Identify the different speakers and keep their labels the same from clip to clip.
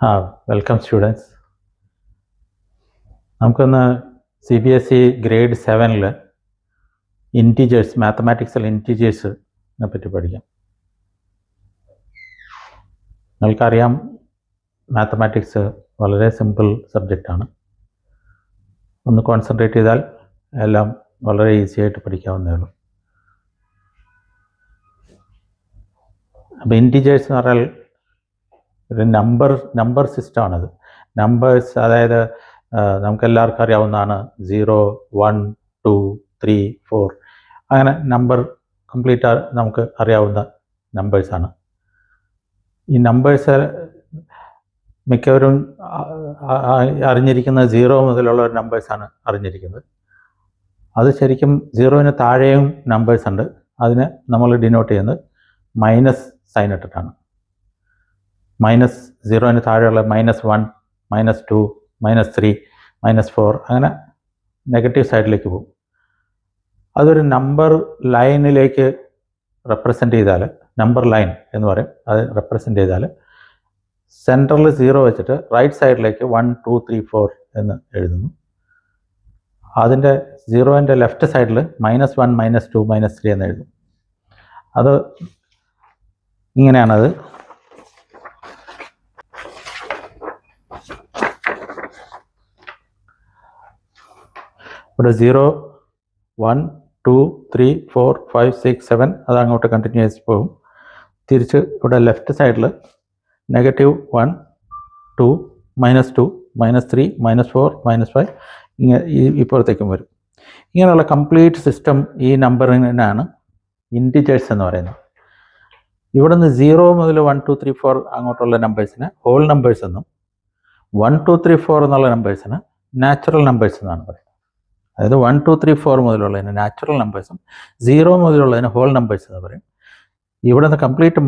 Speaker 1: Welcome students. നമുക്കൊന്ന് CBSE grade 7 integers, മാത്തമാറ്റിക്സിൽ ഇൻറ്റീജേഴ്സിനെ പറ്റി പഠിക്കാം. നിങ്ങൾക്കറിയാം, മാത്തമാറ്റിക്സ് വളരെ സിമ്പിൾ സബ്ജക്റ്റാണ്. ഒന്ന് കോൺസെൻട്രേറ്റ് ചെയ്താൽ എല്ലാം വളരെ ഈസി ആയിട്ട് പഠിക്കാവുന്നേ ഉള്ളൂ. അപ്പോൾ ഇൻറ്റീജേഴ്സ് എന്ന് പറഞ്ഞാൽ ഒരു നമ്പർ സിസ്റ്റമാണത്. നമ്പേഴ്സ്, അതായത് നമുക്കെല്ലാവർക്കും അറിയാവുന്നതാണ് 0, 1, 2, 3, 4 അങ്ങനെ നമ്പർ കംപ്ലീറ്റ് നമുക്ക് അറിയാവുന്ന നമ്പേഴ്സാണ്. ഈ നമ്പേഴ്സ് മിക്കവരും അറിഞ്ഞിരിക്കുന്നത് 0 മുതലുള്ള ഒരു നമ്പേഴ്സാണ് അറിഞ്ഞിരിക്കുന്നത്. അത് ശരിക്കും 0-ന് താഴെയും നമ്പേഴ്സ് ഉണ്ട്. അതിനെ നമ്മൾ ഡിനോട്ട് ചെയ്യുന്നത് മൈനസ് സൈൻ ഇട്ടിട്ടാണ്. -0-ന് താഴെയുള്ള -1, -2, -3, -4 അങ്ങനെ നെഗറ്റീവ് സൈഡിലേക്ക് പോകും. അതൊരു നമ്പർ ലൈനിലേക്ക് റെപ്രസെൻ്റ് ചെയ്താൽ, നമ്പർ ലൈൻ എന്ന് പറയും, അത് റെപ്രസെൻ്റ് ചെയ്താൽ സെൻറ്ററിൽ 0 വെച്ചിട്ട് റൈറ്റ് സൈഡിലേക്ക് 1, 2, 3, 4 എന്ന് എഴുതുന്നു. അതിൻ്റെ 0-ൻ്റെ ലെഫ്റ്റ് സൈഡിൽ -1, -2, -3 എന്ന് എഴുതും. അത് ഇങ്ങനെയാണത്. ഇവിടെ 0, 1, 2, 3, 4, 5, 6, 7 അത് അങ്ങോട്ട് കണ്ടിന്യൂസ് പോകും. തിരിച്ച് ഇവിടെ ലെഫ്റ്റ് സൈഡിൽ -1, 2, -2, -3, -4, -5 ഇങ്ങനെ ഇപ്പുറത്തേക്കും വരും. ഇങ്ങനെയുള്ള കംപ്ലീറ്റ് സിസ്റ്റം ഈ നമ്പറിനാണ് ഇൻറ്റിജേഴ്സ് എന്ന് പറയുന്നത്. ഇവിടുന്ന് 0 മുതൽ 1, 2, 3, 4 അങ്ങോട്ടുള്ള നമ്പേഴ്സിന് ഹോൾ നമ്പേഴ്സ് എന്നും 1, 2, 3, 4 എന്നുള്ള നമ്പേഴ്സിന് നാച്ചുറൽ നമ്പേഴ്സ് എന്നാണ് പറയുന്നത്. അതായത് 1, 2, 3, 4 മുതലുള്ളതിന് നാച്ചുറൽ നമ്പേഴ്സും 0 മുതലുള്ളതിന് ഹോൾ നമ്പേഴ്സ് എന്ന് പറയും. ഇവിടെ നിന്ന് കംപ്ലീറ്റ്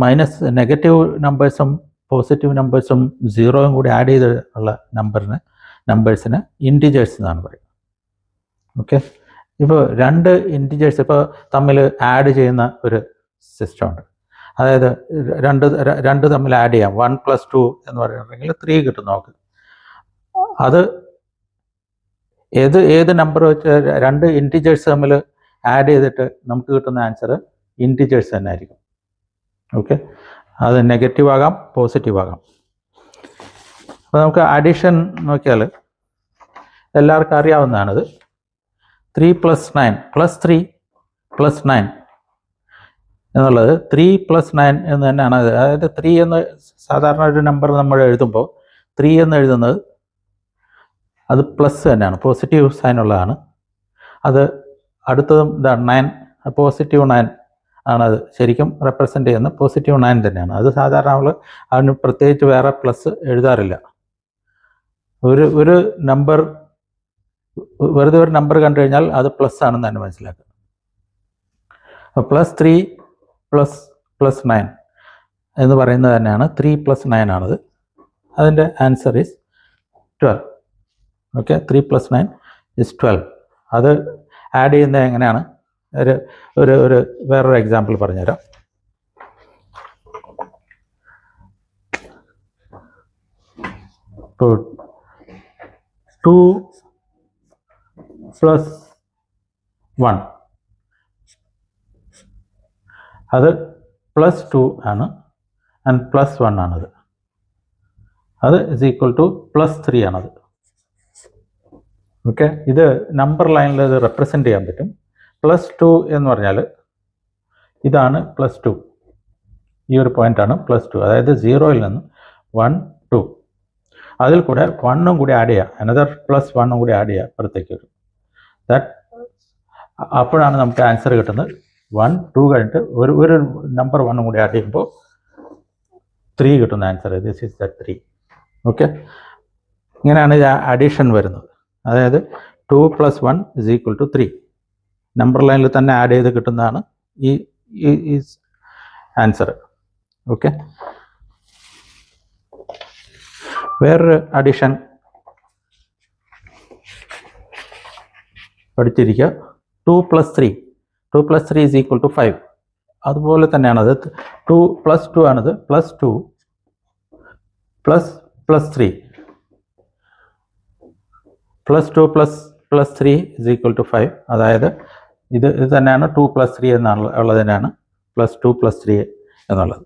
Speaker 1: നെഗറ്റീവ് നമ്പേഴ്സും പോസിറ്റീവ് നമ്പേഴ്സും 0-യും കൂടി ആഡ് ചെയ്ത് ഉള്ള നമ്പേഴ്സിന് ഇൻറ്റിജേഴ്സ് എന്നാണ് പറയുന്നത്. ഓക്കെ, ഇപ്പോൾ രണ്ട് ഇൻറ്റിജേഴ്സ് ഇപ്പോൾ തമ്മിൽ ആഡ് ചെയ്യുന്ന ഒരു സിസ്റ്റമുണ്ട്. അതായത് രണ്ട് തമ്മിൽ ആഡ് ചെയ്യാം. 1 + 2 എന്ന് പറയുന്നുണ്ടെങ്കിൽ 3 കിട്ടും നമുക്ക്. അത് ഏത് നമ്പർ വെച്ച് രണ്ട് ഇൻറ്റിജേഴ്സ് തമ്മിൽ ആഡ് ചെയ്തിട്ട് നമുക്ക് കിട്ടുന്ന ആൻസർ ഇൻറ്റിജേഴ്സ് തന്നെ ആയിരിക്കും. ഓക്കെ, അത് നെഗറ്റീവ് ആകാം, പോസിറ്റീവ് ആകാം. അപ്പോൾ നമുക്ക് അഡീഷൻ നോക്കിയാൽ എല്ലാവർക്കും അറിയാവുന്നതാണിത്. 3 + 9 +3 + 9 എന്നുള്ളത് 3 + 9 എന്ന് തന്നെയാണ്. അതായത് 3 എന്ന് സാധാരണ ഒരു നമ്പർ നമ്മൾ എഴുതുമ്പോൾ 3 എന്ന് എഴുതുന്നത് അത് പ്ലസ് തന്നെയാണ്, പോസിറ്റീവ് സൈൻ ഉള്ളതാണ്. അത് അടുത്തതും ഇതാണ് 9, പോസിറ്റീവ് 9 ആണത് ശരിക്കും റെപ്രസെൻ്റ് ചെയ്യുന്ന പോസിറ്റീവ് 9 തന്നെയാണ്. അത് സാധാരണ നമ്മൾ അതിന് പ്രത്യേകിച്ച് വേറെ പ്ലസ് എഴുതാറില്ല. ഒരു നമ്പർ വെറുതെ ഒരു നമ്പർ കണ്ടു കഴിഞ്ഞാൽ അത് പ്ലസ് ആണെന്ന് തന്നെ മനസ്സിലാക്കുക. അപ്പോൾ +3 + 9 എന്ന് പറയുന്നത് തന്നെയാണ് 3 + 9 ആണത്. അതിൻ്റെ ആൻസർ ഈസ് 12. ഓക്കെ, 3 + 9 = 12. അത് ആഡ് ചെയ്യുന്നത് എങ്ങനെയാണ്? ഒരു വേറൊരു എക്സാമ്പിൾ പറഞ്ഞുതരാം. ഇപ്പോൾ 2 + 1 അത് +2 ആണ്, ആൻഡ് +1 ആണത്. അത് = +3 ആണത്. ഓക്കെ, ഇത് നമ്പർ ലൈനിൽ ഇത് റെപ്രസെൻ്റ് ചെയ്യാൻ പറ്റും. +2 എന്ന് പറഞ്ഞാൽ ഇതാണ് +2, ഈ ഒരു പോയിൻ്റാണ് +2. അതായത് 0-ൽ നിന്ന് 1, 2 അതിൽ കൂടെ 1-ഉം കൂടി ആഡ് ചെയ്യുക, അനദർ +1-ഉം കൂടി ആഡ് ചെയ്യുക പുറത്തേക്ക് വരും. അപ്പോഴാണ് നമുക്ക് ആൻസർ കിട്ടുന്നത്. 1, 2 കഴിഞ്ഞിട്ട് ഒരു നമ്പർ 1-ഉം കൂടി ആഡ് ചെയ്യുമ്പോൾ 3 കിട്ടുന്ന answer. This is the 3. Okay, ഇങ്ങനെയാണ് ഇത് അഡീഷൻ വരുന്നത്. അതായത് 2 + 1 = 3. നമ്പർ ലൈനിൽ തന്നെ ആഡ് ചെയ്ത് കിട്ടുന്നതാണ് ഈ ആൻസർ. ഓക്കെ, വേറൊരു അഡീഷൻ പഠിച്ചിരിക്കുക. 2 + 3 = 5. അതുപോലെ തന്നെയാണത്. 2 + 2 ആണത്. +2 + പ്ലസ് 3 +2 + 3 = 5. അതായത് ഇത് തന്നെയാണ് 2 + 3 എന്നുള്ളതിനാണ് +2 + 3 എന്നുള്ളത്.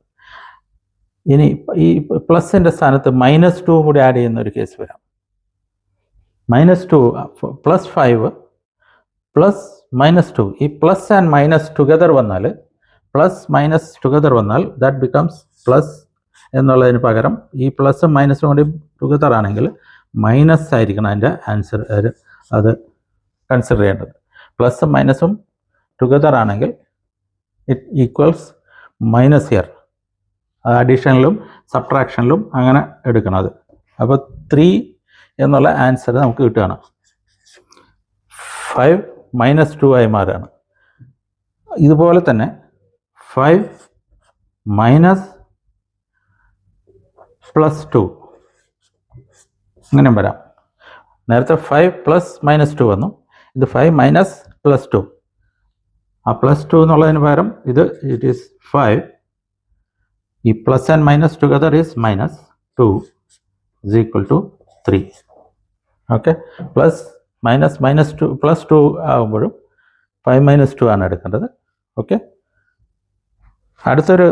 Speaker 1: ഇനി ഈ പ്ലസിൻ്റെ സ്ഥാനത്ത് -2 കൂടി ആഡ് ചെയ്യുന്ന ഒരു കേസ് വരാം. -2 +5 +-2. ഈ പ്ലസ് ആൻഡ് മൈനസ് ടുഗദർ വന്നാൽ ദാറ്റ് ബിക്കംസ് പ്ലസ് എന്നുള്ളതിന് പകരം ഈ പ്ലസും മൈനസും കൂടി ടുഗദർ ആണെങ്കിൽ മൈനസ് ആയിരിക്കണം അതിൻ്റെ ആൻസർ അത് കൺസിഡർ ചെയ്യേണ്ടത്. പ്ലസും മൈനസും ടുഗദർ ആണെങ്കിൽ ഇറ്റ് ഈക്വൽസ് മൈനസ് ഹിയർ. അഡീഷനിലും സബ്ട്രാക്ഷനിലും അങ്ങനെ എടുക്കണം അത്. അപ്പോൾ 3 എന്നുള്ള ആൻസർ നമുക്ക് കിട്ടുകയാണ്. 5 -2 ആയി മാറുകയാണ്. ഇതുപോലെ തന്നെ 5 -+2 ഇങ്ങനെ വരാം. നേരത്തെ 5 + -2 വന്നു, ഇത് 5 -+2. ആ +2 എന്നുള്ളതിന് പകരം ഇറ്റ് ഈസ് 5. ഈ plus and minus together is -2 = 3. Okay, +2 ആകുമ്പോഴും 5 - 2 ആണ് എടുക്കേണ്ടത്. ഓക്കെ, അടുത്തൊരു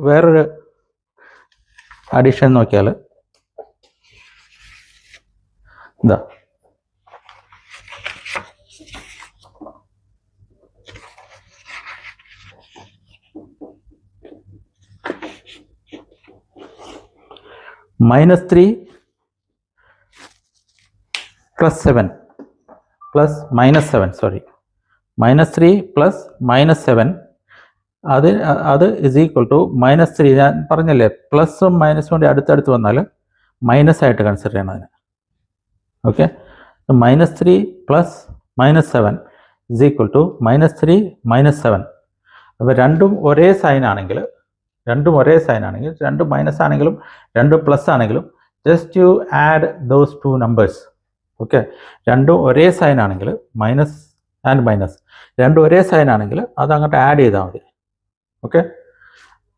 Speaker 1: വേറൊരു അഡീഷൻ നോക്കിയാൽ എന്താ, -3 + 7 -7 സോറി -3 + -7 അത് ഇസ് ഈക്വൽ ടു -3. ഞാൻ പറഞ്ഞല്ലേ പ്ലസും മൈനസും കൂടി അടുത്തടുത്ത് വന്നാൽ മൈനസ് ആയിട്ട് കൺസിഡർ ചെയ്യണം അതിന്. Okay, -3 + -7 is equal to -3 - 7. അപ്പോൾ രണ്ടും ഒരേ സൈൻ ആണെങ്കിൽ രണ്ടും മൈനസ് ആണെങ്കിലും രണ്ടും പ്ലസ് ആണെങ്കിലും just you add those 2 numbers. Okay, രണ്ടും ഒരേ സൈൻ ആണെങ്കിൽ മൈനസ് ആൻഡ് മൈനസ് രണ്ടും ഒരേ സൈൻ ആണെങ്കിൽ അത് അങ്ങോട്ട് ആഡ് ചെയ്താൽ മതി. ഓക്കെ,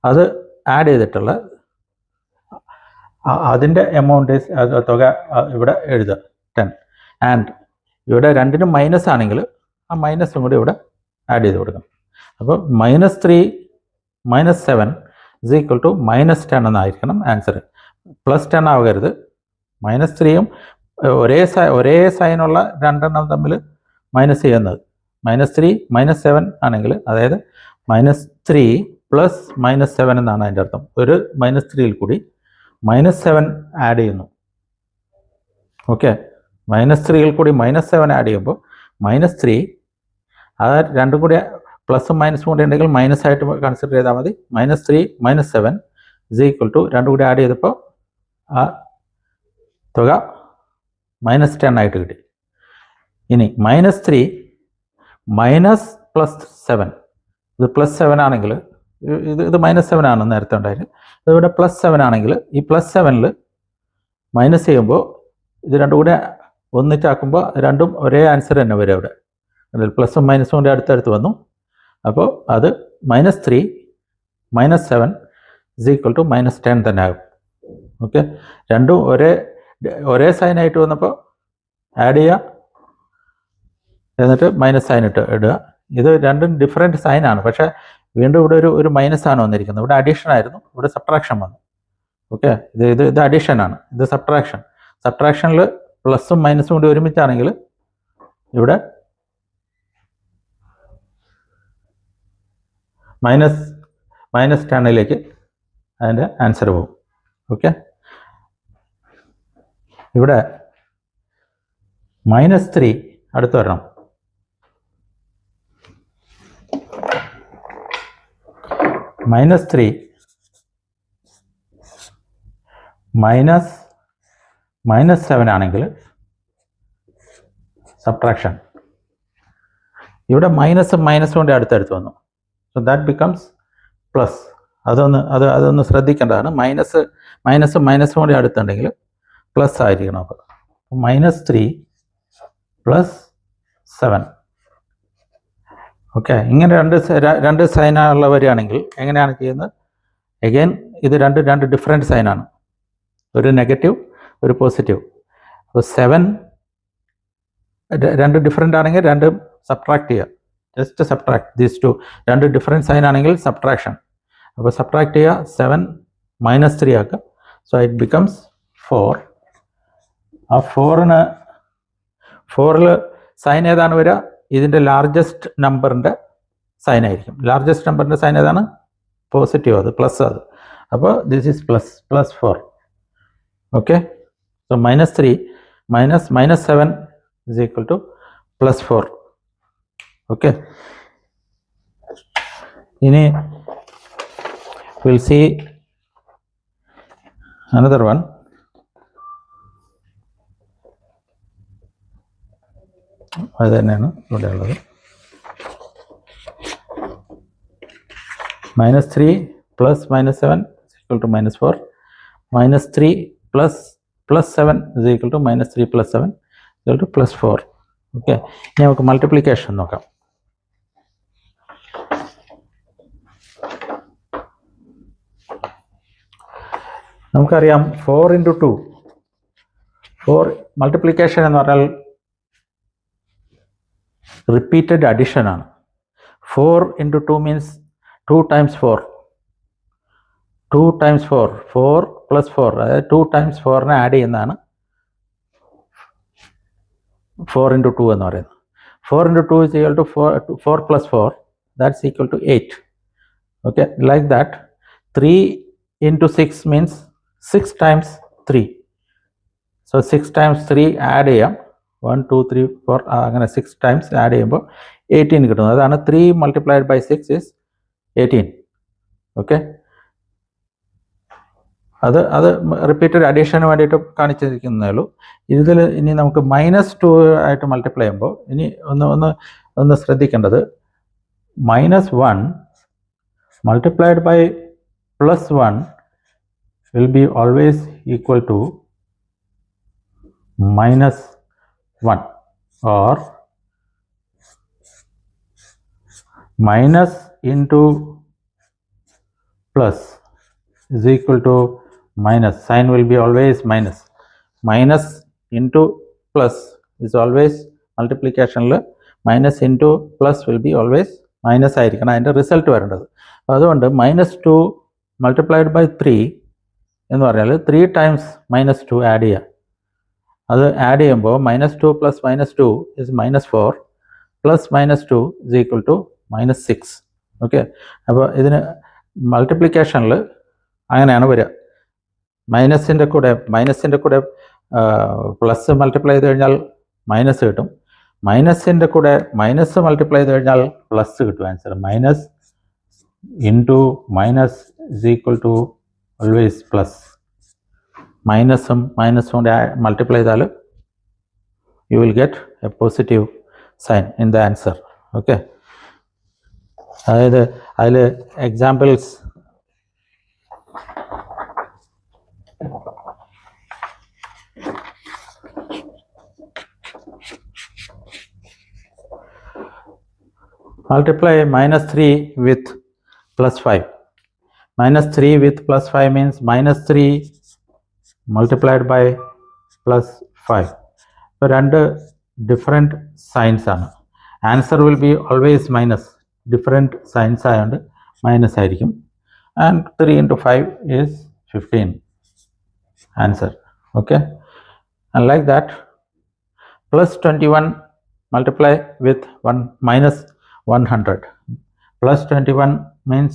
Speaker 1: അത് ആഡ് ചെയ്തിട്ടുള്ള അതിൻ്റെ എമൗണ്ട് തുക ഇവിടെ എഴുതുക 10. ആൻഡ് ഇവിടെ രണ്ടിനും മൈനസ് ആണെങ്കിൽ ആ മൈനസും കൂടി ഇവിടെ ആഡ് ചെയ്ത് കൊടുക്കണം. അപ്പോൾ -3 - 7 ഇസ് ഈക്വൽ ടു -10 എന്നായിരിക്കണം ആൻസർ. +10 ആകരുത്. -3യും ഒരേ സൈനുള്ള രണ്ടെണ്ണം തമ്മിൽ മൈനസ് ചെയ്യുന്നത്. -3 - 7 ആണെങ്കിൽ അതായത് -3 + -7 എന്നാണ് അതിൻ്റെ അർത്ഥം. ഒരു -3യിൽ കൂടി -7 ആഡ് ചെയ്യുന്നു. ഓക്കെ, -3യിൽ കൂടി -7 ആഡ് ചെയ്യുമ്പോൾ -3 അത് രണ്ടും കൂടി പ്ലസും മൈനസും കൂടി ഉണ്ടെങ്കിൽ മൈനസ് ആയിട്ട് കൺസിഡർ ചെയ്താൽ മതി. -3 - 7 ഇസ് ഈക്വൽ ടു രണ്ടും കൂടി ആഡ് ചെയ്തപ്പോൾ ആ തുക -10 ആയിട്ട് കിട്ടി. ഇനി -3 -+7 ഇത് +7 ആണെങ്കിൽ ഇത് -7 ആണ് നേരത്തെ ഉണ്ടായത്. ഇതിവിടെ +7 ആണെങ്കിൽ ഈ +7ൽ മൈനസ് ചെയ്യുമ്പോൾ ഇത് രണ്ടും കൂടെ ഒന്നിച്ചാക്കുമ്പോൾ രണ്ടും ഒരേ ആൻസർ തന്നെ വരും. അവിടെ പ്ലസും മൈനസും കൂടി അടുത്തടുത്ത് വന്നു. അപ്പോൾ അത് -3 - 7 ഇസ് ഈക്വൽ ടു -10 തന്നെ ആകും. ഓക്കെ, രണ്ടും ഒരേ സൈനായിട്ട് വന്നപ്പോൾ ആഡ് ചെയ്യുക, എന്നിട്ട് മൈനസ് സൈൻ ഇടുക. ഇത് രണ്ടും ഡിഫറെൻറ്റ് സൈനാണ്, പക്ഷേ വീണ്ടും ഇവിടെ ഒരു മൈനസ് ആണ് വന്നിരിക്കുന്നത്. ഇവിടെ അഡീഷൻ ആയിരുന്നു, ഇവിടെ സബ്ട്രാക്ഷൻ വന്നു. ഓക്കെ, ഇത് അഡീഷനാണ്, ഇത് സബ്ട്രാക്ഷനിൽ പ്ലസും മൈനസും കൂടി ഒരുമിച്ചാണെങ്കിൽ ഇവിടെ -10ലേക്ക് അതിൻ്റെ ആൻസർ പോകും. ഓക്കെ, ഇവിടെ -3 അടുത്ത് വരണം. -3 -7 ആണെങ്കിൽ സബ്ട്രാക്ഷൻ. ഇവിടെ മൈനസും കൊണ്ട് അടുത്തടുത്ത് വന്നു. So that becomes plus. അതൊന്ന് ശ്രദ്ധിക്കേണ്ടതാണ്. മൈനസും കൂടി അടുത്തുണ്ടെങ്കിൽ പ്ലസ് ആയിരിക്കണം. അപ്പോൾ -3 + 7. ഓക്കെ, ഇങ്ങനെ രണ്ട് സൈനുള്ള വരികയാണെങ്കിൽ എങ്ങനെയാണ് ചെയ്യുന്നത്? എഗെയിൻ ഇത് രണ്ട് ഡിഫറെൻറ്റ് സൈനാണ്. ഒരു നെഗറ്റീവ്, ഒരു പോസിറ്റീവ്. അപ്പോൾ 7 രണ്ട് ഡിഫറെൻ്റ് ആണെങ്കിൽ രണ്ടും സബ്ട്രാക്ട് ചെയ്യുക, ജസ്റ്റ് സബ്ട്രാക്ട് ദീസ് ടു. രണ്ട് ഡിഫറെൻറ്റ് സൈൻ ആണെങ്കിൽ സബ്ട്രാക്ഷൻ. അപ്പോൾ സബ്ട്രാക്ട് ചെയ്യുക, 7 - 3 ആക്കുക. So it becomes 4. ആ 4ൽ സൈൻ ഏതാണ് വരിക? ഇതിൻ്റെ ലാർജസ്റ്റ് നമ്പറിൻ്റെ സൈൻ ആയിരിക്കും. ലാർജസ്റ്റ് നമ്പറിൻ്റെ സൈൻ ഏതാണ്? പോസിറ്റീവ്, അത് പ്ലസ് അത്. അപ്പോൾ this is plus 4. Okay, so -3 -7 is equal to +4. Okay, ini we'll see another one. അതെന്നാണ് ഇവിടെ ഉള്ളത്. -3 + -7 is equal to -4. -3 + +7 is equal to -3 + 7 equal to +4. Okay, ഇനി നമുക്ക് മൾട്ടിപ്ലിക്കേഷൻ നോക്കാം. നമുക്കറിയാം 4 × 2. 4 മൾട്ടിപ്ലിക്കേഷൻ എന്ന് പറഞ്ഞാൽ റിപ്പീറ്റഡ് അഡിഷൻ ആണ്. 4 × 2 മീൻസ് 2 × 4. 2 × 4, 4 + 4, അതായത് 2 × 4നെ ആഡ് ചെയ്യുന്നതാണ് 4 × 2 എന്ന് പറയുന്നത്. 4 × 2 is equal to 4 + 4, that's equal to 8. Okay, like that. 3 × 6 means 6 × 3. So 6 × 3 add ചെയ്യാം. 1 2 3 4 അങ്ങനെ 6 ടൈംസ് ആഡ് ചെയ്യുമ്പോൾ 18 കിട്ടുന്നു. അതാണ് 3 × 6 is 18. ഓക്കെ, അത് റിപ്പീറ്റഡ് അഡീഷന് വേണ്ടിയിട്ട് കാണിച്ചിരിക്കുന്നേ ഉള്ളൂ. ഇതിൽ ഇനി നമുക്ക് -2 ആയിട്ട് മൾട്ടിപ്ലൈ ചെയ്യുമ്പോൾ ഇനി ഒന്ന് ശ്രദ്ധിക്കേണ്ടത്, -1 multiplied by +1 will be always equal to -1, or minus into plus is equal to minus. Sign will be always minus. Minus into plus is always multiplication. Minus into plus will be always minus ആയിരിക്കണം അതിൻ്റെ result വരേണ്ടത്. അപ്പോൾ അതുകൊണ്ട് -2 multiplied by 3 എന്ന് പറഞ്ഞാൽ 3 times -2 add ചെയ്യുക. അത് add ചെയ്യുമ്പോൾ -2 + -2 is -4 + -2 is equal to -6. Okay, അപ്പോൾ ഇതിന് മൾട്ടിപ്ലിക്കേഷനിൽ അങ്ങനെയാണ് വരിക. മൈനസിൻ്റെ കൂടെ പ്ലസ് മൾട്ടിപ്ലൈ ചെയ്ത് കഴിഞ്ഞാൽ മൈനസ് കിട്ടും. മൈനസിൻ്റെ കൂടെ മൈനസ് മൾട്ടിപ്ലൈ ചെയ്ത് കഴിഞ്ഞാൽ പ്ലസ് കിട്ടും. Answer minus into minus is equal to always plus. മൈനസും കൂടെ മൾട്ടിപ്ലൈ ചെയ്താൽ you will get a positive sign in the answer. Okay, അതായത് അതിൽ examples multiply -3 with +5. -3 with +5 means -3 multiplied by +5. ഇപ്പോൾ രണ്ട് ഡിഫറെൻറ്റ് സൈൻസ് ആണ്. Answer will be always minus. Different signs ആയതുകൊണ്ട് minus ആയിരിക്കും. And 3 × 5 is 15 answer. Okay, and like that +21 multiply with -100. +21 means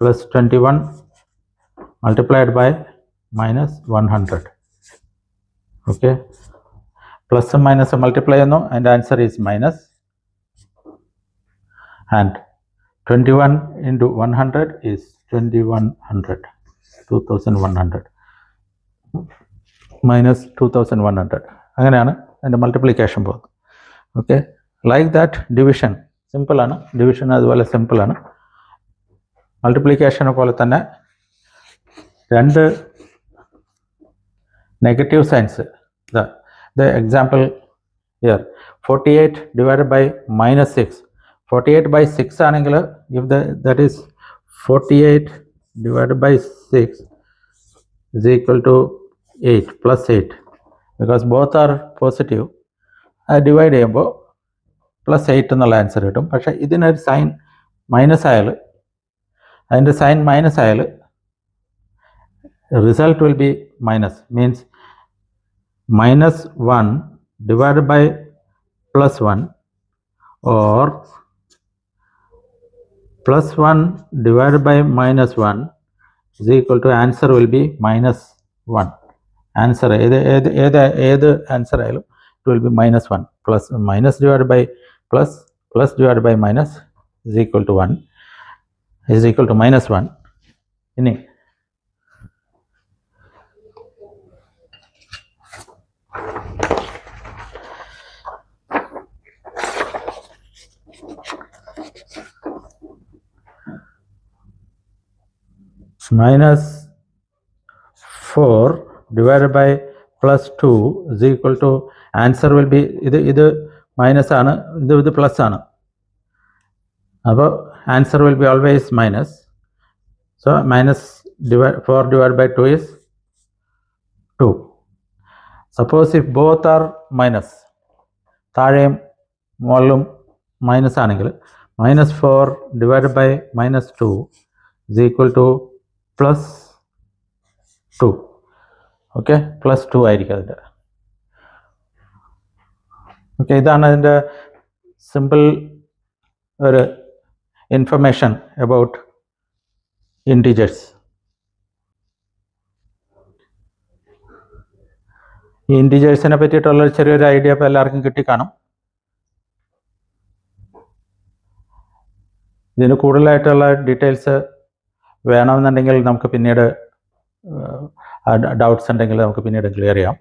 Speaker 1: +21 multiplied by -100. Okay, പ്ലസും മൈനസും multiply ചെയ്യുന്നു, അതിൻ്റെ answer is minus. And 21 × 100 is 2100. 2100 -2100. അങ്ങനെയാണ് അതിൻ്റെ മൾട്ടിപ്ലിക്കേഷൻ പോകുന്നത്. ഓക്കെ, ലൈക്ക് ദാറ്റ് ഡിവിഷൻ സിമ്പിളാണ്. ഡിവിഷൻ അതുപോലെ സിമ്പിളാണ്. മൾട്ടിപ്ലിക്കേഷനെ പോലെ തന്നെ രണ്ട് negative signs. The example here 48 divided by -6. 48 by 6 ആണെങ്കിൽ if that is 48 divided by 6 is equal to 8 plus 8 because both are positive. അത് ഡിവൈഡ് ചെയ്യുമ്പോൾ പ്ലസ് 8 എന്നുള്ള ആൻസർ കിട്ടും. പക്ഷേ ഇതിനൊരു സൈൻ മൈനസ് ആയാൽ, അതിൻ്റെ സൈൻ മൈനസ് ആയാൽ result will be minus, means minus 1 divided by plus 1 or plus 1 divided by minus 1 is equal to answer will be minus 1. Answer ഏത് ആൻസർ ആയാലും it will be minus 1. Plus minus divided by plus, plus divided by minus is equal to 1, is equal to minus 1. ഇനി minus 4 divided by plus 2 is equal to answer will be ഇത് minus ആണ്, ഇത് plus ആണ്. അപ്പോൾ answer will be always minus. So minus 4 divided by 2 is 2. Suppose if both are minus, താഴെയും മുകളിലും minus ആണെങ്കിൽ minus 4 divided by minus 2 is equal to plus 2. Okay, plus 2 ആയിരിക്കും അതിൻ്റെ. ഓക്കെ, ഇതാണ് അതിൻ്റെ സിമ്പിൾ ഒരു ഇൻഫർമേഷൻ അബൌട്ട് ഇൻറ്റീജേഴ്സ്. ഈ ഇൻറ്റീജേഴ്സിനെ പറ്റിയിട്ടുള്ള ചെറിയൊരു ഐഡിയ ഇപ്പോൾ എല്ലാവർക്കും കിട്ടിക്കാണും. ഇതിന് കൂടുതലായിട്ടുള്ള ഡീറ്റെയിൽസ് വേണമെന്നുണ്ടെങ്കിൽ നമുക്ക് പിന്നീട് ഡൗട്ട്സ് ഉണ്ടെങ്കിൽ നമുക്ക് പിന്നീട് ക്ലിയർ ചെയ്യാം.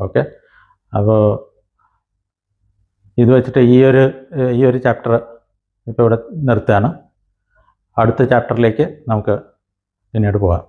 Speaker 1: ഓക്കെ, അപ്പോൾ ഇത് വെച്ചിട്ട് ഈ ഒരു ചാപ്റ്റർ ഇപ്പോൾ ഇവിടെ നിർത്തുകയാണ്. അടുത്ത ചാപ്റ്ററിലേക്ക് നമുക്ക് പിന്നീട് പോകാം.